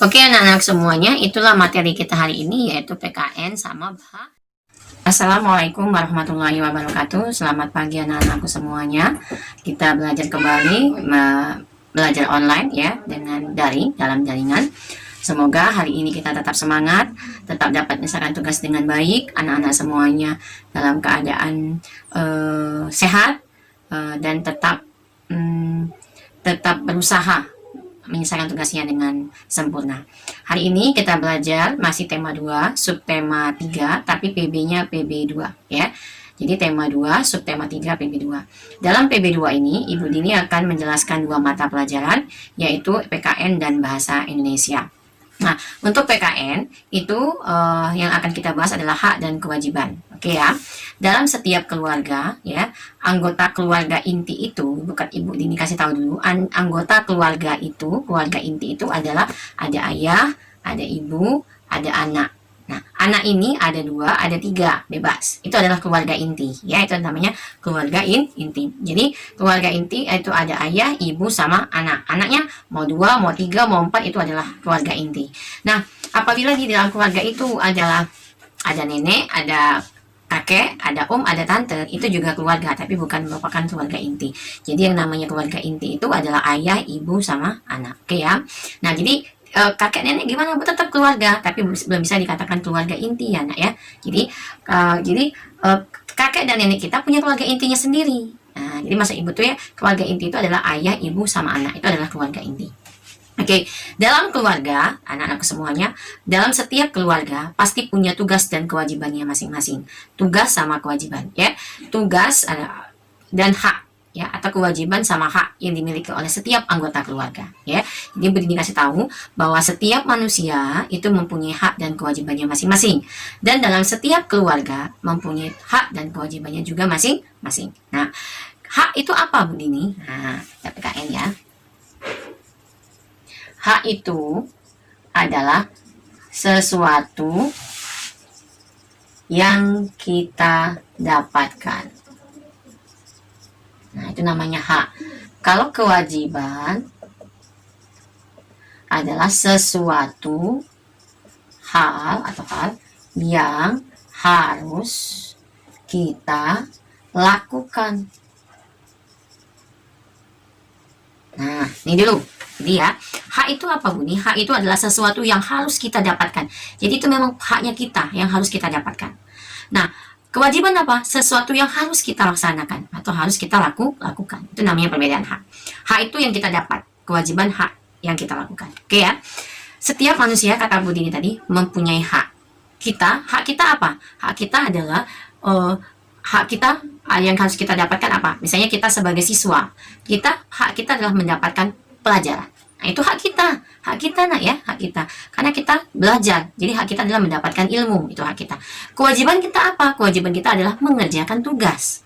Oke anak-anak semuanya, itulah materi kita hari ini yaitu PKN sama BH. Assalamualaikum warahmatullahi wabarakatuh. Selamat pagi anak-anakku semuanya. Kita belajar kembali, belajar online ya, dengan daring, dalam jaringan. Semoga hari ini kita tetap semangat, tetap dapat menyelesaikan tugas dengan baik, anak-anak semuanya dalam keadaan sehat dan tetap berusaha menyelesaikan tugasnya dengan sempurna. Hari ini kita belajar masih tema 2, subtema 3, tapi PB-nya PB2 ya. Jadi tema 2, subtema 3, PB2. Dalam PB2 ini, Ibu Dini akan menjelaskan 2 mata pelajaran, yaitu PKN dan Bahasa Indonesia. Nah, untuk PKN itu yang akan kita bahas adalah hak dan kewajiban. Oke ya. Dalam setiap keluarga ya, anggota keluarga inti itu, bukan Ibu Dini kasih tahu dulu, anggota keluarga inti itu adalah ada ayah, ada ibu, ada anak. Nah, anak ini ada 2, ada 3, bebas. Itu adalah keluarga inti, ya. Itu namanya keluarga inti. Jadi, keluarga inti itu ada ayah, ibu, sama anak. Anaknya mau 2, mau 3, mau 4, itu adalah keluarga inti. Nah, apabila di dalam keluarga itu adalah ada nenek, ada kakek, ada om, ada tante, itu juga keluarga, tapi bukan merupakan keluarga inti. Jadi, yang namanya keluarga inti itu adalah ayah, ibu, sama anak. Oke ya. Nah, jadi kakek nenek gimana, tetap keluarga, tapi belum bisa dikatakan keluarga inti ya nak ya. Jadi kakek dan nenek kita punya keluarga intinya sendiri. Nah, jadi maksud ibu tuh ya, keluarga inti itu adalah ayah, ibu, sama anak, itu adalah keluarga inti. Oke, dalam keluarga, anak-anak semuanya, dalam setiap keluarga pasti punya tugas dan kewajibannya masing-masing. Tugas sama kewajiban ya. Tugas dan hak ya, atau kewajiban sama hak yang dimiliki oleh setiap anggota keluarga ya. Jadi Bu Dini kasih tahu bahwa setiap manusia itu mempunyai hak dan kewajibannya masing-masing, dan dalam setiap keluarga mempunyai hak dan kewajibannya juga masing-masing. Nah, hak itu apa Bu Dini? Nah, PKN ya. Hak itu adalah sesuatu yang kita dapatkan. Nah, itu namanya hak. Kalau kewajiban adalah sesuatu hal yang harus kita lakukan. Nah, ini dulu. Jadi ya, hak itu apa Bu? Hak itu adalah sesuatu yang harus kita dapatkan. Jadi itu memang haknya kita yang harus kita dapatkan. Nah, kewajiban apa? Sesuatu yang harus kita laksanakan atau harus kita lakukan. Itu namanya perbedaan hak. Hak itu yang kita dapat, kewajiban hak yang kita lakukan. Oke ya. Setiap manusia, kata Bu Dini tadi, mempunyai hak. Hak kita apa? Hak kita adalah hak kita yang harus kita dapatkan apa? Misalnya kita sebagai siswa, hak kita adalah mendapatkan pelajaran. Nah, itu hak kita nak ya, hak kita. Karena kita belajar, jadi hak kita adalah mendapatkan ilmu, itu hak kita. Kewajiban kita apa? Kewajiban kita adalah mengerjakan tugas.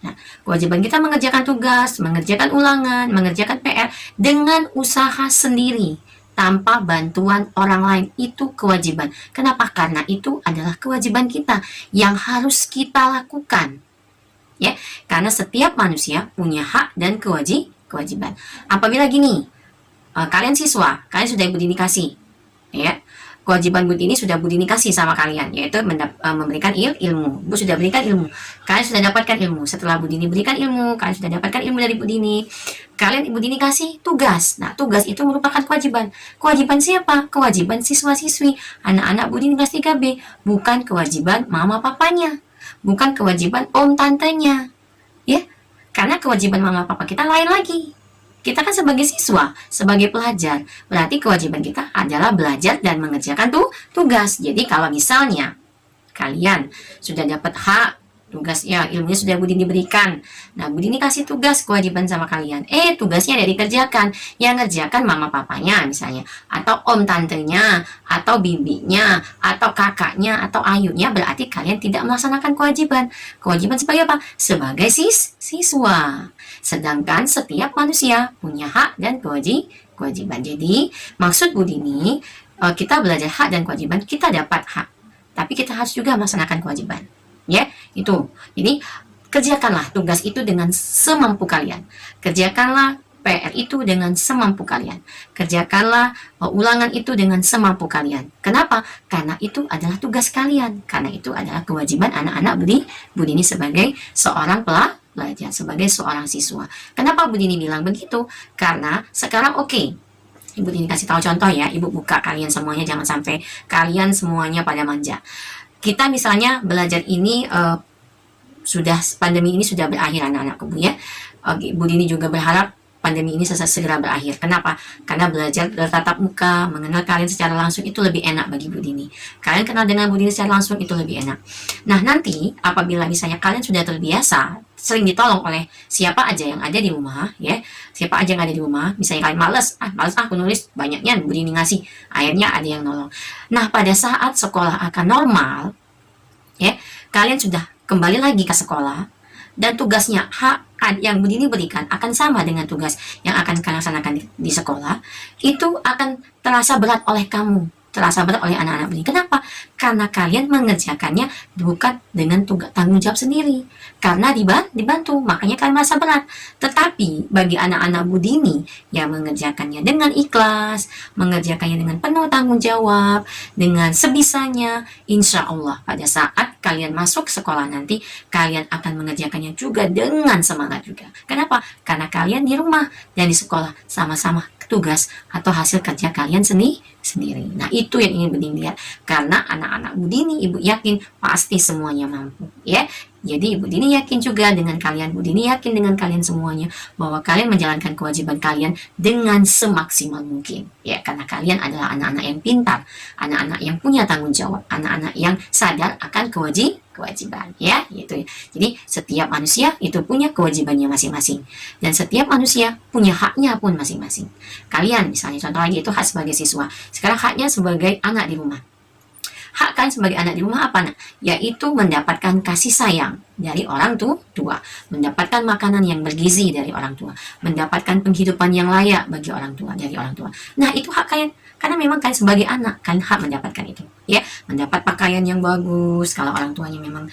Nah, kewajiban kita mengerjakan tugas, mengerjakan ulangan, mengerjakan PR dengan usaha sendiri, tanpa bantuan orang lain. Itu kewajiban. Kenapa? Karena itu adalah kewajiban kita yang harus kita lakukan. Ya, karena setiap manusia punya hak dan kewajiban. Apabila gini, kalian siswa, kalian sudah Bu Dini kasih, ya, kewajiban Bu Dini sudah Bu Dini kasih sama kalian, yaitu memberikan ilmu. Bu sudah berikan ilmu, kalian sudah dapatkan ilmu. Setelah Bu Dini berikan ilmu, kalian sudah dapatkan ilmu dari Bu Dini. Kalian Ibu Dini kasih tugas. Nah, tugas itu merupakan kewajiban. Kewajiban siapa? Kewajiban siswa-siswi, anak-anak Bu Dini kelas 3B, bukan kewajiban mama papanya, bukan kewajiban om tantenya, ya. Karena kewajiban mama papa kita lain lagi. Kita kan sebagai siswa, sebagai pelajar, berarti kewajiban kita adalah belajar dan mengerjakan tugas. Jadi kalau misalnya kalian sudah dapat hak, tugasnya, ilmunya sudah Bu Dini berikan. Nah, Bu Dini kasih tugas, kewajiban sama kalian. Tugasnya dari dikerjakan. Yang ngerjakan mama papanya misalnya, atau om tantenya, atau bibinya, atau kakaknya, atau ayunya, berarti kalian tidak melaksanakan kewajiban. Kewajiban sebagai apa? Sebagai siswa. Sedangkan setiap manusia punya hak dan kewajiban. Jadi, maksud Bu Dini, kita belajar hak dan kewajiban, kita dapat hak. Tapi kita harus juga melaksanakan kewajiban. Ya, itu. Jadi kerjakanlah tugas itu dengan semampu kalian. Kerjakanlah PR itu dengan semampu kalian. Kerjakanlah ulangan itu dengan semampu kalian. Kenapa? Karena itu adalah tugas kalian. Karena itu adalah kewajiban anak-anak Bu Dini sebagai seorang pelajar, sebagai seorang siswa. Kenapa Bu Dini bilang begitu? Karena sekarang Ibu Dini kasih tahu contoh ya, Ibu buka kalian semuanya, jangan sampai kalian semuanya pada manja. Kita misalnya belajar ini pandemi ini sudah berakhir anak-anakku Bu ya. Bu Dini juga berharap pandemi ini segera berakhir. Kenapa? Karena belajar bertatap muka, mengenal kalian secara langsung itu lebih enak bagi Bu Dini. Kalian kenal dengan Bu Dini secara langsung itu lebih enak. Nah, nanti apabila misalnya kalian sudah terbiasa, sering ditolong oleh siapa aja yang ada di rumah, ya. Siapa aja yang ada di rumah, misalnya kalian males aku nulis banyaknya Bu Dini ngasih, akhirnya ada yang nolong. Nah, pada saat sekolah akan normal, ya, kalian sudah kembali lagi ke sekolah, dan tugasnya yang Bu Dini berikan akan sama dengan tugas yang akan kalian laksanakan di sekolah, itu akan terasa berat oleh kamu, terasa berat oleh anak-anak Bu Dini. Kenapa? Karena kalian mengerjakannya bukan dengan tanggung jawab sendiri, karena dibantu, makanya kalian merasa berat. Tetapi bagi anak-anak Bu Dini yang mengerjakannya dengan ikhlas, mengerjakannya dengan penuh tanggung jawab, dengan sebisanya, insya Allah pada saat kalian masuk sekolah nanti, kalian akan mengerjakannya juga dengan semangat juga. Kenapa? Karena kalian di rumah dan di sekolah sama-sama tugas atau hasil kerja kalian sendiri. Nah, itu yang ingin Bu Dini lihat. Karena anak-anak Bu Dini, Ibu yakin pasti semuanya mampu, ya. Jadi Ibu Dini yakin juga dengan kalian, Bu Dini yakin dengan kalian semuanya bahwa kalian menjalankan kewajiban kalian dengan semaksimal mungkin, ya, karena kalian adalah anak-anak yang pintar, anak-anak yang punya tanggung jawab, anak-anak yang sadar akan kewajiban, ya, gitu. Jadi setiap manusia itu punya kewajibannya masing-masing, dan setiap manusia punya haknya pun masing-masing. Kalian misalnya contoh lagi itu hak sebagai siswa, sekarang haknya sebagai anak di rumah. Hak kalian sebagai anak di rumah apa? Nah, yaitu mendapatkan kasih sayang dari orang tua, mendapatkan makanan yang bergizi dari orang tua, mendapatkan penghidupan yang layak bagi orang tua dari orang tua. Nah, itu hak kalian, karena memang kalian sebagai anak kalian hak mendapatkan itu, ya. Mendapat pakaian yang bagus kalau orang tuanya memang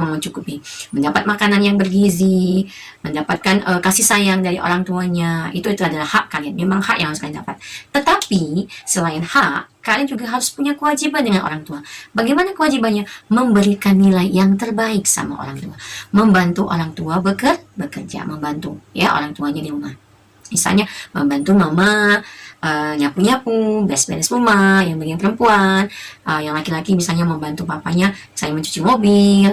mencukupi, mendapat makanan yang bergizi, mendapatkan kasih sayang dari orang tuanya, itu adalah hak kalian, memang hak yang harus kalian dapat. Tetapi selain hak, kalian juga harus punya kewajiban dengan orang tua. Bagaimana kewajibannya? Memberikan nilai yang terbaik sama orang tua, membantu orang tua bekerja, membantu ya orang tuanya di rumah. Misalnya membantu mama nyapu-nyapu, beres-beres rumah, yang bagian perempuan, yang laki-laki misalnya membantu papanya saya mencuci mobil.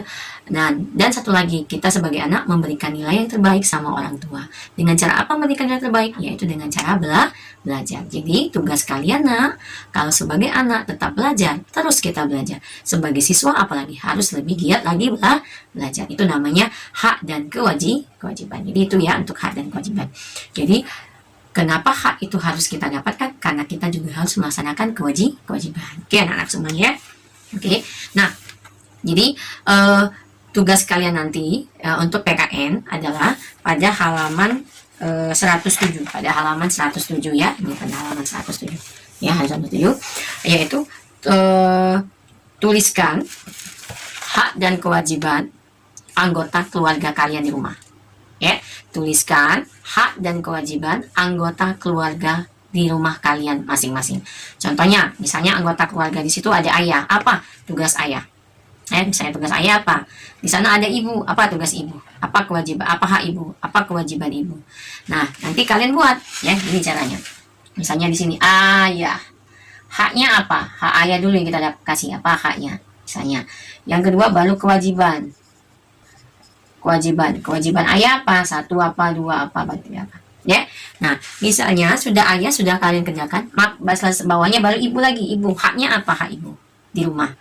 Dan satu lagi, kita sebagai anak memberikan nilai yang terbaik sama orang tua. Dengan cara apa memberikan nilai terbaik? Yaitu dengan cara belajar. Jadi tugas kalian, nak, kalau sebagai anak tetap belajar, terus kita belajar. Sebagai siswa apalagi harus lebih giat lagi belajar. Itu namanya hak dan kewajiban. Jadi itu ya untuk hak dan kewajiban. Jadi kenapa hak itu harus kita dapatkan? Karena kita juga harus melaksanakan kewajiban. Oke, anak-anak semuanya ya. Oke. Nah, jadi tugas kalian nanti untuk PKN adalah pada halaman 107, pada halaman 107 ya. Ini pada halaman 107. Ya, halaman 107 yaitu tuliskan hak dan kewajiban anggota keluarga kalian di rumah. Ya, tuliskan hak dan kewajiban anggota keluarga di rumah kalian masing-masing. Contohnya, misalnya anggota keluarga di situ ada ayah, apa tugas ayah? Misalnya tugas ayah apa? Di sana ada ibu, apa tugas ibu? Apa kewajiban? Apa hak ibu? Apa kewajiban ibu? Nah, nanti kalian buat, ya, ini caranya. Misalnya di sini ayah, haknya apa? Hak ayah dulu yang kita kasih, apa haknya? Misalnya, yang kedua baru kewajiban. Kewajiban ayah apa? 1 apa, 2 apa, ya. Nah, misalnya ayah sudah kalian kerjakan, bawahnya baru ibu lagi. Ibu, haknya apa hak ibu di rumah?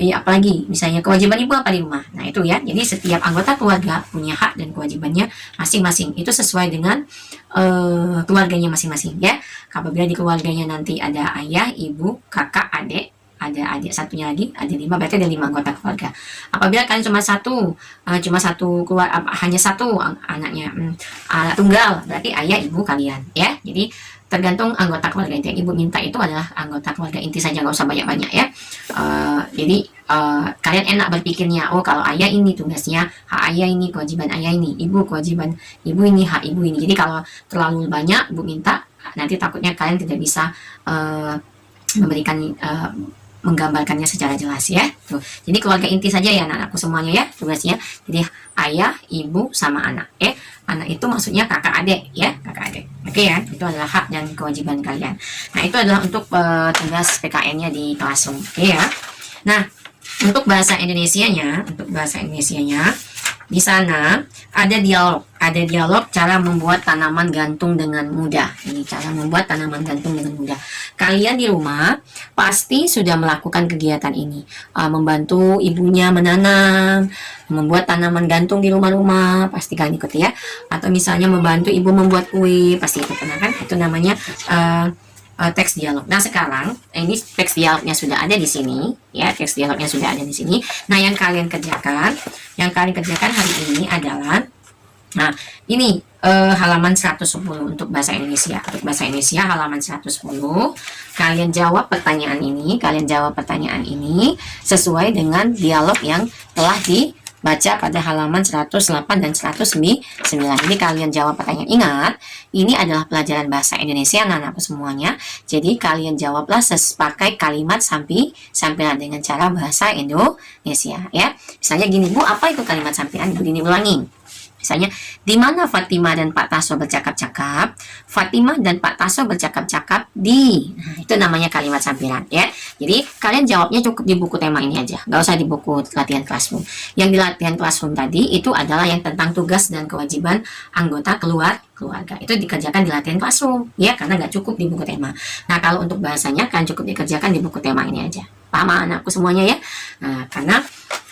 Ya, apalagi misalnya kewajiban ibu apa di rumah. Nah, itu ya. Jadi setiap anggota keluarga punya hak dan kewajibannya masing-masing. Itu sesuai dengan keluarganya masing-masing, ya. Apabila di keluarganya nanti ada ayah, ibu, kakak, adik, ada adik satunya lagi, ada 5, berarti ada 5 anggota keluarga. Apabila kalian hanya satu anaknya, anak tunggal, berarti ayah ibu kalian, ya. Jadi tergantung anggota keluarga inti. Yang ibu minta itu adalah anggota keluarga inti saja, nggak usah banyak-banyak ya. Jadi kalian enak berpikirnya, oh kalau ayah ini tugasnya, hak ayah ini, kewajiban ayah ini, ibu kewajiban ibu ini, hak ibu ini. Jadi kalau terlalu banyak ibu minta, nanti takutnya kalian tidak bisa memberikan menggambarkannya secara jelas ya. Tuh. Jadi keluarga inti saja ya anak-anakku semuanya ya tugasnya. Jadi ayah, ibu sama anak. Anak itu maksudnya kakak adik ya, kakak adik. Oke ya, itu adalah hak dan kewajiban kalian. Nah, itu adalah untuk tugas PKN-nya di Classroom. Oke ya. Nah, untuk bahasa Indonesianya, di sana ada dialog cara membuat tanaman gantung dengan mudah. Ini cara membuat tanaman gantung dengan mudah. Kalian di rumah pasti sudah melakukan kegiatan ini, membantu ibunya menanam, membuat tanaman gantung di rumah-rumah, pasti kalian ikuti ya. Atau misalnya membantu ibu membuat kue, pasti itu pernah kan? Itu namanya teks dialog. Nah, sekarang ini teks dialognya sudah ada di sini ya, teks dialognya sudah ada di sini. Nah, yang kalian kerjakan hari ini adalah, nah, ini halaman 110 untuk bahasa Indonesia. Untuk bahasa Indonesia halaman 110, kalian jawab pertanyaan ini sesuai dengan dialog yang telah dibaca pada halaman 108 dan 109. Jadi kalian jawab pertanyaan. Ingat, ini adalah pelajaran bahasa Indonesia anak-anakku semuanya. Jadi kalian jawablah pakai kalimat sampilan dengan cara bahasa Indonesia ya. Misalnya gini, Bu, apa itu kalimat sampilan? Bu ini ulangi. Misalnya, di mana Fatimah dan Pak Taso bercakap-cakap? Fatimah dan Pak Taso bercakap-cakap di. Nah, itu namanya kalimat sampilan ya. Jadi kalian jawabnya cukup di buku tema ini aja, nggak usah di buku latihan Classroom. Yang di latihan Classroom tadi itu adalah yang tentang tugas dan kewajiban anggota keluarga. Itu dikerjakan di latihan Classroom ya, karena nggak cukup di buku tema. Nah, kalau untuk bahasanya kan cukup dikerjakan di buku tema ini aja. Paham anakku semuanya ya? Nah, karena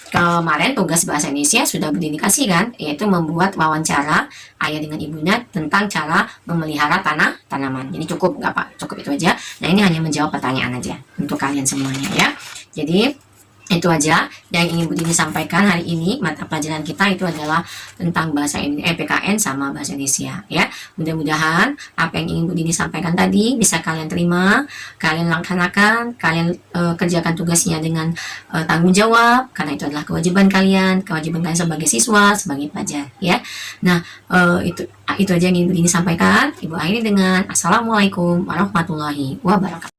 kemarin tugas bahasa Indonesia sudah berdedikasi kan, yaitu membuat wawancara ayah dengan ibunya tentang cara memelihara tanaman. Jadi cukup nggak Pak? Cukup itu aja. Nah, ini hanya menjawab pertanyaan aja untuk kalian semuanya ya. Jadi itu aja yang ingin Bu Dini sampaikan hari ini. Mata pelajaran kita itu adalah tentang bahasa PKN sama bahasa Indonesia ya. Mudah-mudahan apa yang ingin Bu Dini sampaikan tadi bisa kalian terima, kalian laksanakan, kalian kerjakan tugasnya dengan tanggung jawab, karena itu adalah kewajiban kalian sebagai siswa, sebagai pelajar ya. Nah, itu aja yang ingin Bu Dini sampaikan. Ibu akhiri dengan Assalamualaikum warahmatullahi wabarakatuh.